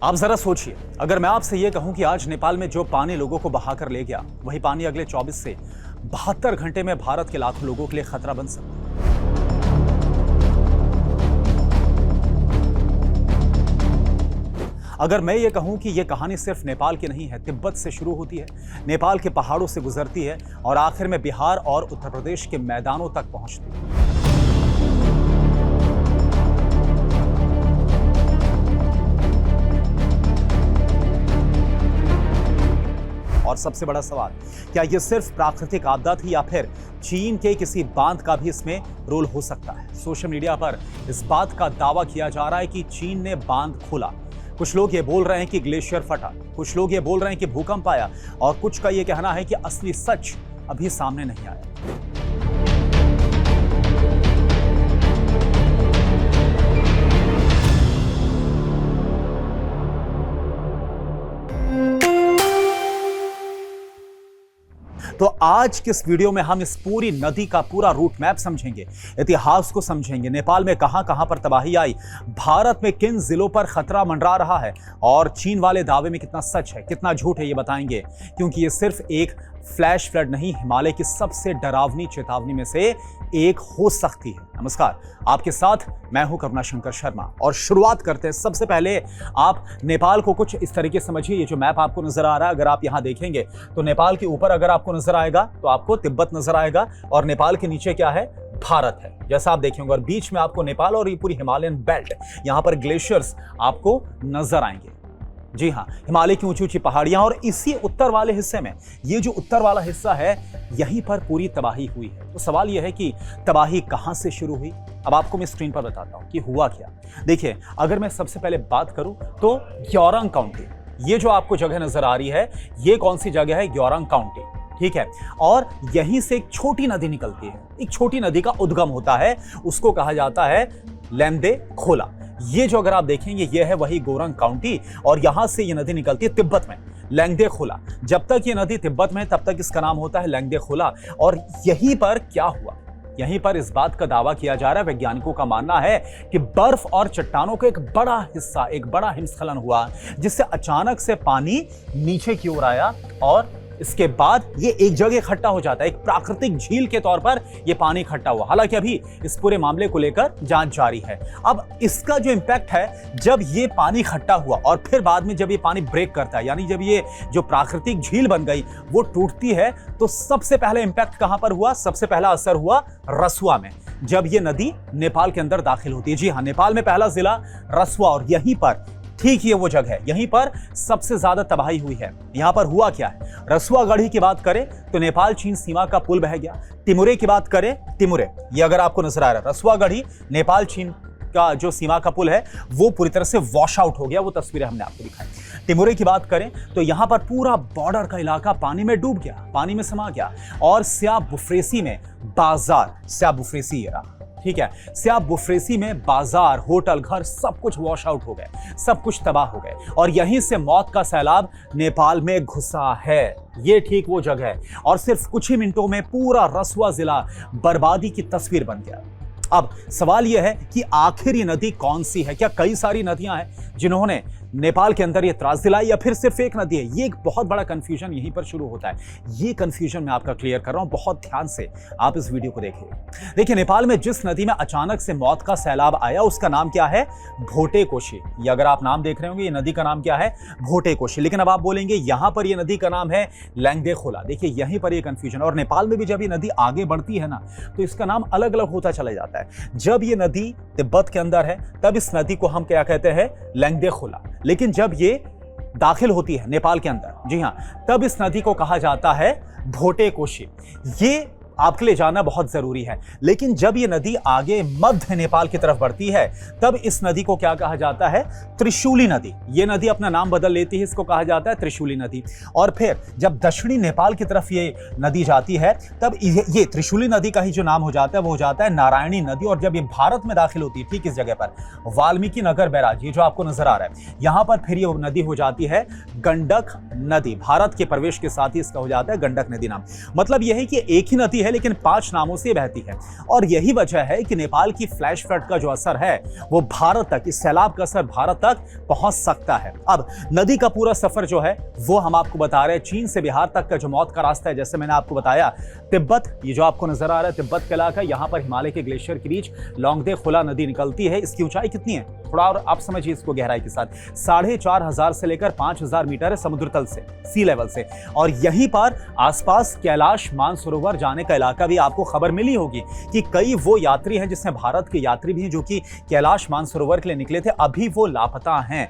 आप जरा सोचिए, अगर मैं आपसे यह कहूं कि आज नेपाल में जो पानी लोगों को बहाकर ले गया, वही पानी अगले 24 से 72 घंटे में भारत के लाखों लोगों के लिए खतरा बन सकता है। अगर मैं ये कहूं कि यह कहानी सिर्फ नेपाल की नहीं है, तिब्बत से शुरू होती है, नेपाल के पहाड़ों से गुजरती है और आखिर में बिहार और उत्तर प्रदेश के मैदानों तक पहुंचती है। और सबसे बड़ा सवाल, क्या यह सिर्फ प्राकृतिक आपदा थी या फिर चीन के किसी बांध का भी इसमें रोल हो सकता है? सोशल मीडिया पर इस बात का दावा किया जा रहा है कि चीन ने बांध खोला। कुछ लोग ये बोल रहे हैं कि ग्लेशियर फटा, कुछ लोग ये बोल रहे हैं कि भूकंप आया और कुछ का ये कहना है कि असली सच अभी सामने नहीं आया। तो आज के इस वीडियो में हम इस पूरी नदी का पूरा रूट मैप समझेंगे, इतिहास को समझेंगे, नेपाल में कहां-कहां पर तबाही आई, भारत में किन जिलों पर खतरा मंडरा रहा है और चीन वाले दावे में कितना सच है, कितना झूठ है, ये बताएंगे। क्योंकि ये सिर्फ एक फ्लैश फ्लड नहीं, हिमालय की सबसे डरावनी चेतावनी में से एक हो सकती है। नमस्कार, आपके साथ मैं हूं करुणाशंकर शर्मा और शुरुआत करते हैं। सबसे पहले आप नेपाल को कुछ इस तरीके से समझिए। ये जो मैप आपको नजर आ रहा है, अगर आप यहां देखेंगे तो नेपाल के ऊपर अगर आपको नजर आएगा तो आपको तिब्बत नजर आएगा और नेपाल के नीचे क्या है? भारत है, जैसा आप देखेंगे। और बीच में आपको नेपाल और ये पूरी हिमालयन बेल्ट, यहां पर ग्लेशियर्स आपको नजर आएंगे। जी हाँ, हिमालय की ऊंची ऊंची पहाड़ियां और इसी उत्तर वाले हिस्से में, ये जो उत्तर वाला हिस्सा है, यहीं पर पूरी तबाही हुई है। तो सवाल यह है कि तबाही कहां से शुरू हुई? अब आपको मैं स्क्रीन पर बताता हूं कि हुआ क्या। देखिए, अगर मैं सबसे पहले बात करूं तो ग्योरांग काउंटी, ये जो आपको जगह नजर आ रही है, ये कौन सी जगह है? ग्योरांग काउंटी, ठीक है। और यहीं से एक छोटी नदी निकलती है, एक छोटी नदी का उद्गम होता है, उसको कहा जाता है लेम्दे खोला। ये जो अगर आप देखेंगे, ये है वही गोरंग काउंटी और यहां से ये नदी निकलती है तिब्बत में, लेंगदे खोला। जब तक ये नदी तिब्बत में, तब तक इसका नाम होता है लेंगदे खोला। और यहीं पर क्या हुआ? यहीं पर इस बात का दावा किया जा रहा है, वैज्ञानिकों का मानना है कि बर्फ और चट्टानों का एक बड़ा हिस्सा, एक बड़ा हिमस्खलन हुआ, जिससे अचानक से पानी नीचे की ओर आया और इसके बाद ये एक जगह इकट्ठा हो जाता है। एक प्राकृतिक झील के तौर पर ये पानी इकट्ठा हुआ। हालांकि अभी इस पूरे मामले को लेकर जांच जारी है। अब इसका जो इंपैक्ट है, जब ये पानी इकट्ठा हुआ और फिर बाद में जब ये पानी ब्रेक करता है, यानी जब ये जो प्राकृतिक झील बन गई वो टूटती है, तो सबसे पहले इंपैक्ट कहां पर हुआ? सबसे पहला असर हुआ रसुआ में, जब ये नदी नेपाल के अंदर दाखिल होती है। जी हाँ, नेपाल में पहला जिला रसुआ, और यहीं पर ठीक ये वो जगह है, यहीं पर सबसे ज्यादा तबाही हुई है। यहां पर हुआ क्या है? रसुआ गढ़ी की बात करें तो नेपाल चीन सीमा का पुल बह गया। टिमुरे की बात करें, टिमुरे, ये अगर आपको नजर आ रहा है, रसुआ गढ़ी नेपाल चीन का जो सीमा का पुल है वो पूरी तरह से वॉश आउट हो गया। वो तस्वीरें हमने आपको दिखाई। टिमुरे की बात करें तो यहां पर पूरा बॉर्डर का इलाका पानी में डूब गया, पानी में समा गया। और स्याब बुफ्रेसी में बाजार, स्याब बुफ्रेसी ये रहा, ठीक है, स्याब बुफ्रेसी में बाजार, होटल, घर, सब कुछ वॉश आउट हो गए, सब कुछ तबाह हो गए। और यहीं से मौत का सैलाब नेपाल में घुसा है। ये ठीक वो जगह है और सिर्फ कुछ ही मिनटों में पूरा रसुआ जिला बर्बादी की तस्वीर बन गया। अब सवाल यह है कि आखिर ये नदी कौन सी है? क्या कई सारी नदियां हैं जिन्होंने नेपाल के अंदर ये त्रास दिलाई, या फिर सिर्फ एक नदी है? ये एक बहुत बड़ा कंफ्यूजन यहीं पर शुरू होता है। ये कंफ्यूजन मैं आपका क्लियर कर रहा हूं, बहुत ध्यान से आप इस वीडियो को देखिए। देखिए, नेपाल में जिस नदी में अचानक से मौत का सैलाब आया, उसका नाम क्या है? भोटे कोशी। ये अगर आप नाम देख रहे होंगे, ये नदी का नाम क्या है? भोटे कोशी। लेकिन अब आप बोलेंगे यहां पर ये नदी का नाम है लेंगदे खोला। देखिए, यहीं पर ये कंफ्यूजन। और नेपाल में भी जब ये नदी आगे बढ़ती है ना, तो इसका नाम अलग अलग होता चला जाता है। जब ये नदी तिब्बत के अंदर है, तब इस नदी को हम क्या कहते हैं? लेंगदे खोला। लेकिन जब ये दाखिल होती है नेपाल के अंदर, जी हां, तब इस नदी को कहा जाता है भोटे कोशी। ये आपके लिए जानना बहुत जरूरी है। लेकिन जब ये नदी आगे मध्य नेपाल की तरफ बढ़ती है, तब इस नदी को क्या कहा जाता है? त्रिशूली नदी। ये नदी अपना नाम बदल लेती है, इसको कहा जाता है त्रिशूली नदी। और फिर जब दक्षिणी नेपाल की तरफ ये नदी जाती है, तब ये त्रिशूली नदी का ही जो नाम हो जाता है वो हो जाता है नारायणी नदी। और जब ये भारत में दाखिल होती है, ठीक इस जगह पर वाल्मीकि नगर बैराज, ये जो आपको नजर आ रहा है, यहां पर फिर ये नदी हो जाती है गंडक नदी। भारत के प्रवेश के साथ ही इसका हो जाता है गंडक नदी नाम। मतलब यह है कि एक ही नदी है, लेकिन 5 नामों से बहती है। और यही वजह है कि नेपाल की फ्लैश फ्लड का जो असर है वो भारत तक, इस सैलाब का असर भारत तक पहुंच सकता है। अब नदी का पूरा सफर जो है वो हम आपको बता रहे हैं। चीन से बिहार तक का जो मौत का रास्ता है, जैसे मैंने आपको बताया, तिब्बत, ये जो आपको नजर आ रहा है तिब्बत का इलाका, यहां पर हिमालय के ग्लेशियर के बीच लोंगदे खुला नदी निकलती है। इसकी ऊंचाई कितनी है थोड़ा और आप समझिए इसको गहराई के साथ, 4500 से लेकर 5000 मीटर है समुद्र तल से, सी लेवल से। और यहीं पर आसपास कैलाश मानसरोवर जाने का इलाका भी आपको खबर मिली होगी कि कई वो यात्री हैं, जिसमें भारत के यात्री भी हैं, जो कि कैलाश मानसरोवर के लिए निकले थे, अभी वो लापता हैं।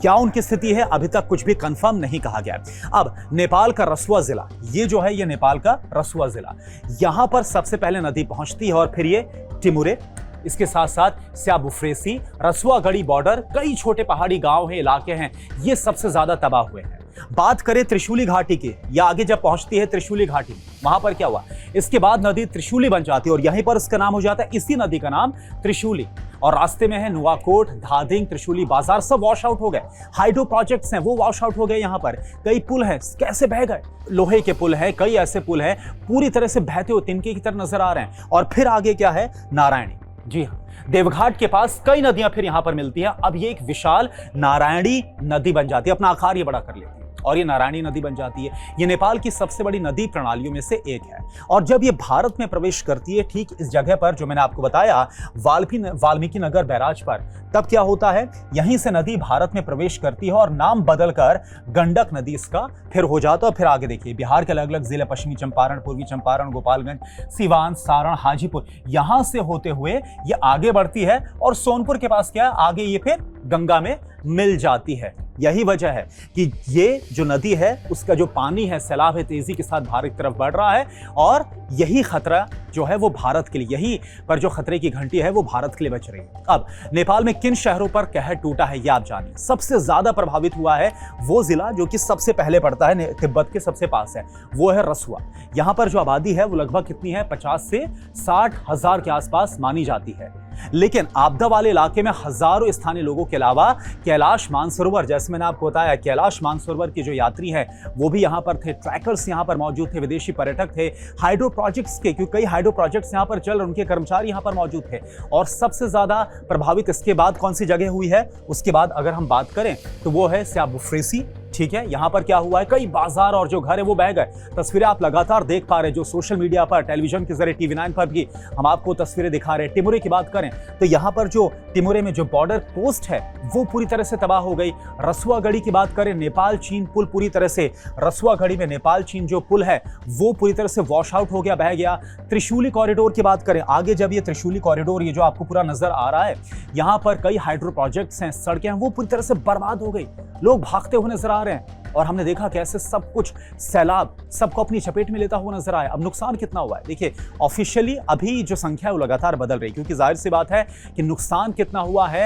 क्या उनकी स्थिति है अभी तक कुछ भी कंफर्म नहीं कहा गया। अब नेपाल का रसुआ जिला, ये जो है ये नेपाल का रसुआ जिला, यहां पर सबसे पहले नदी पहुंचती है और फिर ये टिमुरे, इसके साथ साथ स्याबुफ्रेसी, रसुआगढ़ी बॉर्डर, कई छोटे पहाड़ी गांव हैं, इलाके हैं, ये सबसे ज्यादा तबाह हुए हैं। बात करें त्रिशूली घाटी की, या आगे जब पहुंचती है त्रिशूली घाटी, वहां पर क्या हुआ, इसके बाद नदी त्रिशूली बन जाती है और यहीं पर इसका नाम हो जाता है, इसी नदी का नाम त्रिशूली। और रास्ते में है नुआकोट, धादिंग, त्रिशूली बाजार, सब वॉश आउट हो गए। हाइड्रो प्रोजेक्ट्स हैं वो वॉश आउट हो गए। यहां पर कई पुल हैं, कैसे बह गए, लोहे के पुल हैं, कई ऐसे पुल हैं पूरी तरह से बहते हुए तिनके की तरह नजर आ रहे हैं। और फिर आगे क्या है, नारायणी, जी हाँ, देवघाट के पास कई नदियां फिर यहां पर मिलती हैं। अब ये एक विशाल नारायणी नदी बन जाती है, अपना आकार ये बड़ा कर लेती है और ये नारायणी नदी बन जाती है। ये नेपाल की सबसे बड़ी नदी प्रणालियों में से एक है। और जब ये भारत में प्रवेश करती है, ठीक इस जगह पर जो मैंने आपको बताया, वाल्मीकि नगर बैराज पर, तब क्या होता है, यहीं से नदी भारत में प्रवेश करती है और नाम बदलकर गंडक नदी इसका फिर हो जाता है। फिर आगे देखिए, बिहार के अलग अलग जिले, पश्चिमी चंपारण, पूर्वी चंपारण, गोपालगंज, सिवान, सारण, हाजीपुर, यहां से होते हुए ये आगे बढ़ती है और सोनपुर के पास क्या है, आगे ये फिर गंगा में मिल जाती है। यही वजह है कि ये जो नदी है उसका जो पानी है, सैलाब है, तेजी के साथ भारत की तरफ बढ़ रहा है। और यही खतरा जो है वो भारत के लिए, यही पर जो खतरे की घंटी है वो भारत के लिए बच रही है। अब नेपाल में किन शहरों पर कहर टूटा है ये आप जानिए। सबसे ज्यादा प्रभावित हुआ है वो जिला जो कि सबसे पहले पड़ता है, तिब्बत के सबसे पास है, वो है रसुआ। यहां पर जो आबादी है वो लगभग कितनी है, 50 से 60 हजार के आसपास मानी जाती है। लेकिन आपदा वाले इलाके में हजारों स्थानीय लोगों के अलावा कैलाश मानसरोवर, जैसे मैंने आपको बताया, कैलाश मानसरोवर के जो यात्री हैं वो भी यहां पर थे, ट्रैकर्स यहां पर मौजूद थे, विदेशी पर्यटक थे, हाइड्रो प्रोजेक्ट्स के, क्योंकि कई हाइड्रो प्रोजेक्ट्स यहां पर चल रहे, उनके कर्मचारी यहां पर मौजूद थे। और सबसे ज्यादा प्रभावित इसके बाद कौन सी जगह हुई है, उसके बाद अगर हम बात करें तो वो है स्याबुफ्रेसी। ठीक है, यहां पर क्या हुआ है, कई बाजार और जो घर है वो बह गए। तस्वीरें आप लगातार देख पा रहे हैं, जो सोशल मीडिया पर, टेलीविजन के जरिए TV9 पर भी हम आपको तस्वीरें दिखा रहे हैं। टिमुरे की बात करें तो यहां पर जो टिमुरे में जो बॉर्डर पोस्ट है वो पूरी तरह से तबाह हो गई। रसुआगढ़ी की बात करें, नेपाल चीन पुल पूरी तरह से, रसुआगढ़ी में नेपाल चीन जो पुल है वो पूरी तरह से वॉश आउट हो गया, बह गया। त्रिशूली कॉरिडोर की बात करें, आगे जब ये त्रिशूली कॉरिडोर, ये जो आपको पूरा नजर आ रहा है, यहां पर कई हाइड्रो प्रोजेक्ट्स हैं, सड़कें हैं, वो पूरी तरह से बर्बाद हो गई, लोग भागते हुए नजर आ रहे हैं। और हमने देखा कैसे सब कुछ सैलाब सबको अपनी चपेट में लेता हुआ नजर आया। अब नुकसान कितना हुआ है, देखिए ऑफिशियली अभी जो संख्या है वो लगातार बदल रही है, क्योंकि जाहिर सी बात है कि नुकसान कितना हुआ है,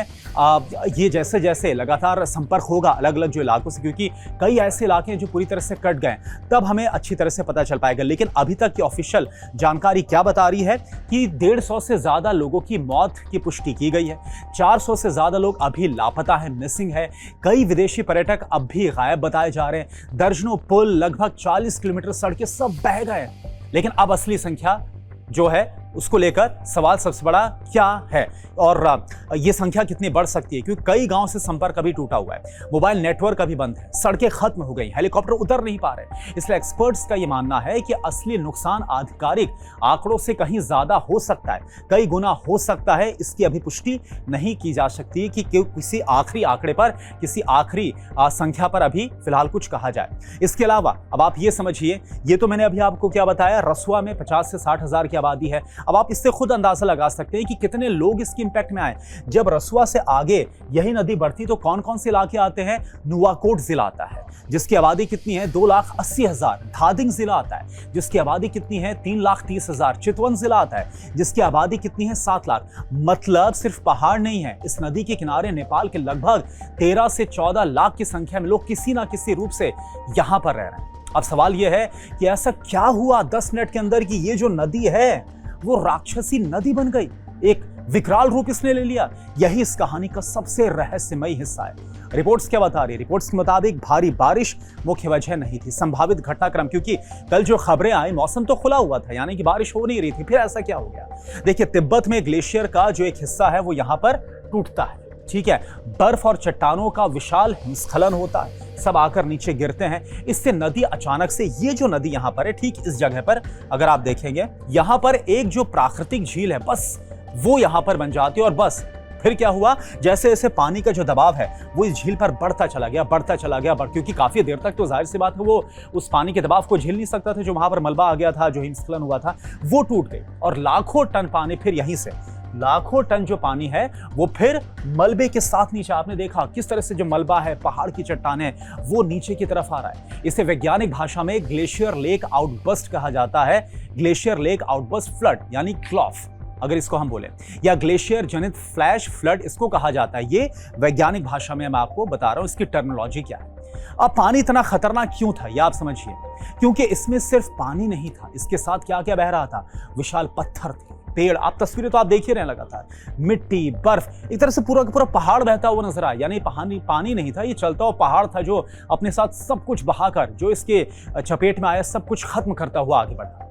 ये जैसे जैसे लगातार संपर्क होगा अलग अलग जो इलाकों से, क्योंकि कई ऐसे इलाके हैं जो पूरी तरह से कट गए, तब हमें अच्छी तरह से पता चल पाएगा। लेकिन अभी तक की ऑफिशियल जानकारी क्या बता रही है कि 150 से ज्यादा लोगों की मौत की पुष्टि की गई है, 400 से ज्यादा लोग अभी लापता है, मिसिंग है, कई विदेशी पर्यटक अब भी गायब बताए जा रहे हैं, दर्जनों पुल, लगभग 40 किलोमीटर सड़कें सब बह गए। लेकिन अब असली संख्या जो है उसको लेकर सवाल सबसे बड़ा क्या है और ये संख्या कितनी बढ़ सकती है, क्योंकि कई गांव से संपर्क अभी टूटा हुआ है, मोबाइल नेटवर्क अभी बंद है, सड़कें खत्म हो गई, हेलीकॉप्टर उतर नहीं पा रहे। इसलिए एक्सपर्ट्स का यह मानना है कि असली नुकसान आधिकारिक आंकड़ों से कहीं ज्यादा हो सकता है, कई गुना हो सकता है। इसकी अभी पुष्टि नहीं की जा सकती कि किसी आखिरी आंकड़े पर, किसी आखिरी संख्या पर अभी फिलहाल कुछ कहा जाए। इसके अलावा अब आप ये समझिए, ये तो मैंने अभी आपको क्या बताया, रसुआ में 50 से 60 हजार की आबादी है। अब आप इससे खुद अंदाजा लगा सकते हैं कि कितने लोग इसके इंपैक्ट में आए। जब रसुआ से आगे यही नदी बढ़ती तो कौन कौन से इलाके आते हैं, नुआकोट जिला आता है जिसकी आबादी कितनी है 2,80,000, धादिंग जिला आता है जिसकी आबादी कितनी है 3,30,000, चितवन जिला आता है जिसकी आबादी कितनी है 7 लाख। मतलब सिर्फ पहाड़ नहीं है, इस नदी के किनारे नेपाल के लगभग 13 से 14 लाख की संख्या में लोग किसी ना किसी रूप से यहां पर रह रहे हैं। अब सवाल यह है कि ऐसा क्या हुआ 10 मिनट के अंदर कि ये जो नदी है वो राक्षसी नदी बन गई, एक विकराल रूप इसने ले लिया। यही इस कहानी का सबसे रहस्यमयी हिस्सा है। रिपोर्ट्स क्या बता रही है? रिपोर्ट्स के मुताबिक भारी बारिश मुख्य वजह नहीं थी, संभावित घटनाक्रम, क्योंकि कल जो खबरें आई मौसम तो खुला हुआ था, यानी कि बारिश हो नहीं रही थी। फिर ऐसा क्या हो गया? देखिए, तिब्बत में ग्लेशियर का जो एक हिस्सा है वो यहां पर टूटता है, ठीक है। बर्फ और चट्टानों का विशाल हिमस्खलन होता है, सब आकर नीचे गिरते हैं। इससे नदी अचानक से, ये जो नदी यहां पर है, ठीक इस जगह पर अगर आप देखेंगे, यहां पर एक जो प्राकृतिक झील है बस वो यहां पर बन जाती है। और बस फिर क्या हुआ, जैसे जैसे पानी का जो दबाव है वो इस झील पर बढ़ता चला गया, क्योंकि काफी देर तक तो जाहिर सी बात है वो उस पानी के दबाव को झेल नहीं सकता था। जो वहां पर मलबा आ गया था, जो हिमस्खलन हुआ था, वो टूट गई और लाखों टन पानी फिर यहीं से, लाखों टन जो पानी है वो फिर मलबे के साथ नीचे, आपने देखा किस तरह से जो मलबा है, पहाड़ की चट्टानें, वो नीचे की तरफ आ रहा है। इसे वैज्ञानिक भाषा में ग्लेशियर लेक आउटबर्स्ट कहा जाता है। ग्लेशियर लेक आउटबर्स्ट फ्लड यानी क्लॉफ अगर इसको हम बोले, या ग्लेशियर जनित फ्लैश फ्लड इसको कहा जाता है। ये वैज्ञानिक भाषा में मैं आपको बता रहा हूं इसकी टर्मिनोलॉजी क्या है। अब पानी इतना खतरनाक क्यों था ये आप समझिए, क्योंकि इसमें सिर्फ पानी नहीं था, इसके साथ क्या क्या बह रहा था? विशाल पत्थर थे, पेड़, आप तस्वीरें तो आप देख ही रहे हैं लगातार, मिट्टी, बर्फ, एक तरह से पूरा का पूरा पहाड़ बहता हुआ नजर आया। यानी पानी नहीं था, ये चलता हुआ पहाड़ था जो अपने साथ सब कुछ बहाकर, जो इसके चपेट में आया, सब कुछ खत्म करता हुआ आगे बढ़ा।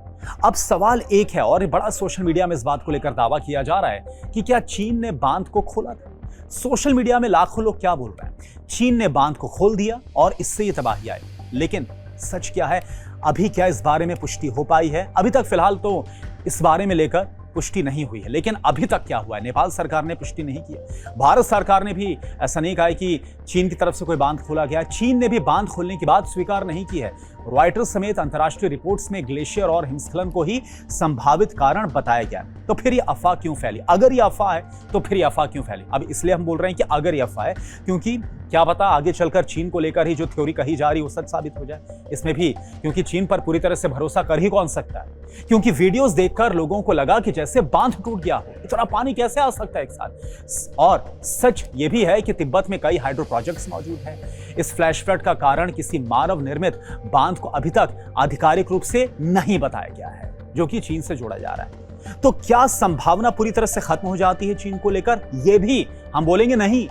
अब सवाल एक है, और बड़ा सोशल मीडिया में इस बात को लेकर दावा किया जा रहा है कि क्या चीन ने बांध को खोला था? सोशल मीडिया में लाखों लोग क्या बोल रहे हैं? चीन ने बांध को खोल दिया और इससे ये तबाही आई। लेकिन सच क्या है? अभी क्या इस बारे में पुष्टि हो पाई है? अभी तक फिलहाल तो इस बारे में लेकर पुष्टि नहीं हुई है। लेकिन अभी तक क्या हुआ है? नेपाल सरकार ने पुष्टि नहीं किया, भारत सरकार ने भी ऐसा नहीं कहा कि चीन की तरफ से कोई बांध खोला गया। चीन ने भी बांध खोलने की बात स्वीकार नहीं की है। रॉयटर्स समेत अंतर्राष्ट्रीय रिपोर्ट्स में ग्लेशियर और हिमस्खलन को ही संभावित कारण बताया गया। तो फिर ये अफवाह क्यों फैली? अगर ये अफवाह है तो फिर ये अफवाह क्यों फैली? अब इसलिए हम बोल रहे हैं कि अगर ये अफवाह है, क्योंकि क्या पता आगे चलकर चीन को लेकर ही जो थ्योरी कही जा रही है वो सच साबित हो जाए इसमें भी, क्योंकि चीन पर पूरी तरह से भरोसा कर ही कौन सकता है? क्योंकि वीडियोस देखकर लोगों को लगा कि जैसे बांध टूट गया हो, इतना पानी कैसे आ सकता है एक साथ? और सच ये भी है कि तिब्बत में कई हाइड्रो प्रोजेक्ट्स मौजूद हैं। इस फ्लैश फ्लड का कारण किसी मानव निर्मित बांध को अभी तक आधिकारिक रूप से नहीं बताया गया है, जो कि चीन से जोड़ा जा रहा है। तो क्या संभावना पूरी तरह से खत्म हो जाती है चीन को लेकर? ये भी हम बोलेंगे नहीं,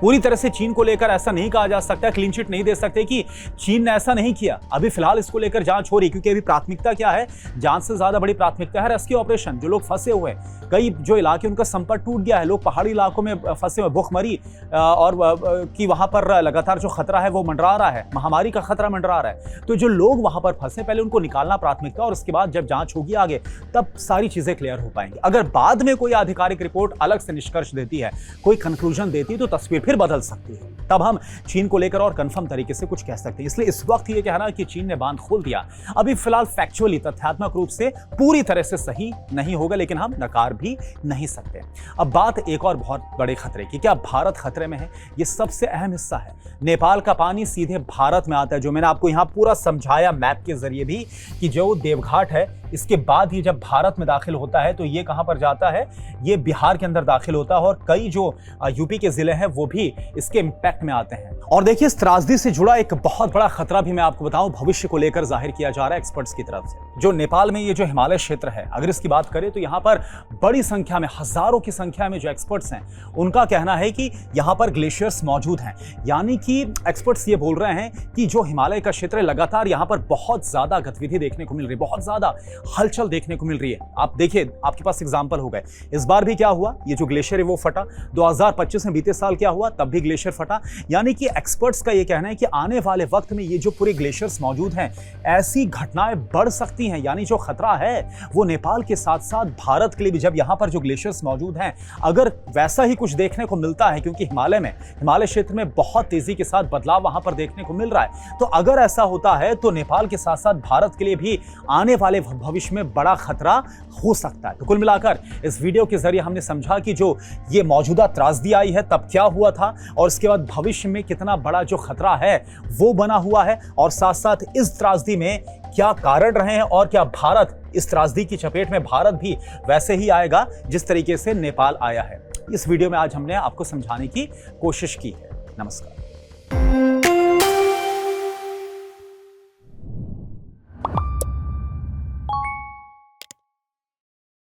पूरी तरह से चीन को लेकर ऐसा नहीं कहा जा सकता, क्लीन चिट नहीं दे सकते कि चीन ने ऐसा नहीं किया। अभी फिलहाल इसको लेकर जांच हो रही, क्योंकि अभी प्राथमिकता क्या है? जांच से ज्यादा बड़ी प्राथमिकता है रेस्क्यू ऑपरेशन। जो लोग फंसे हुए हैं, कई जो इलाके उनका संपर्क टूट गया है, लोग पहाड़ी इलाकों में फंसे हुए, भूखमरी और कि वहां पर लगातार जो खतरा है वो मंडरा रहा है, महामारी का खतरा मंडरा रहा है। तो जो लोग वहां पर फंसे, पहले उनको निकालना प्राथमिकता, और उसके बाद जब जांच होगी आगे, तब सारी चीजें क्लियर हो पाएंगी। अगर बाद में कोई आधिकारिक रिपोर्ट अलग से निष्कर्ष देती है, कोई कंक्लूजन देती है, तो तस्वीर फिर बदल सकती है। तब हम चीन को लेकर और कंफर्म तरीके से कुछ कह सकते हैं। इसलिए इस वक्त ये कहना कि चीन ने बांध खोल दिया अभी फिलहाल फैक्चुअली, तथ्यात्मक रूप से पूरी तरह से सही नहीं होगा, लेकिन हम नकार भी नहीं सकते। अब बात एक और बहुत बड़े खतरे की, क्या भारत खतरे में है? ये सबसे अहम हिस्सा है। नेपाल का पानी सीधे भारत में आता है, जो मैंने आपको यहां पूरा समझाया मैप के जरिए भी, कि जो देवघाट है इसके बाद ही जब भारत में दाखिल होता है तो ये कहां पर जाता है? ये बिहार के अंदर दाखिल होता है, और कई जो यूपी के जिले हैं वो भी इसके इंपैक्ट में आते हैं। और देखिए, इस त्रासदी से जुड़ा एक बहुत बड़ा खतरा भी मैं आपको बताऊं, भविष्य को लेकर जाहिर किया जा रहा है एक्सपर्ट्स की तरफ से। जो नेपाल में ये जो हिमालय क्षेत्र है, अगर इसकी बात करें तो यहाँ पर बड़ी संख्या में, हजारों की संख्या में जो एक्सपर्ट्स हैं, उनका कहना है कि यहाँ पर ग्लेशियर्स मौजूद हैं। यानी कि एक्सपर्ट्स ये बोल रहे हैं कि जो हिमालय का क्षेत्र है, लगातार यहाँ पर बहुत ज्यादा गतिविधि देखने को मिल रही है, बहुत ज्यादा हलचल देखने को मिल रही है। आप देखिए, आपके पास एग्जाम्पल हो गए। इस बार भी क्या हुआ, ये जो ग्लेशियर है वो फटा। 2025 में बीते साल क्या हुआ, तब भी ग्लेशियर फटा। यानी कि एक्सपर्ट्स का ये कहना है कि आने वाले वक्त में ये जो पूरे ग्लेशियर्स मौजूद हैं, ऐसी घटनाएं बढ़ सकती हैं। यानी जो खतरा है वो नेपाल के साथ साथ भारत के लिए भी, जब यहाँ पर जो ग्लेशियर्स मौजूद हैं, अगर वैसा ही कुछ देखने को मिलता है, क्योंकि हिमालय क्षेत्र में बहुत तेजी के साथ बदलाव वहां पर देखने को मिल रहा है, तो अगर ऐसा होता है तो नेपाल के साथ साथ भारत के लिए भी आने वाले भविष्य में बड़ा खतरा हो सकता है। तो कुल मिलाकर इस वीडियो के जरिए हमने समझा कि जो ये मौजूदा त्रासदी आई है तब क्या हुआ था, और इसके बाद भविष्य में कितना बड़ा जो खतरा है वो बना हुआ है, और साथ साथ इस त्रासदी में क्या कारण रहे हैं, और क्या भारत इस त्रासदी की चपेट में भारत भी वैसे ही आएगा जिस तरीके से नेपाल आया है। इस वीडियो में आज हमने आपको समझाने की कोशिश की है। नमस्कार।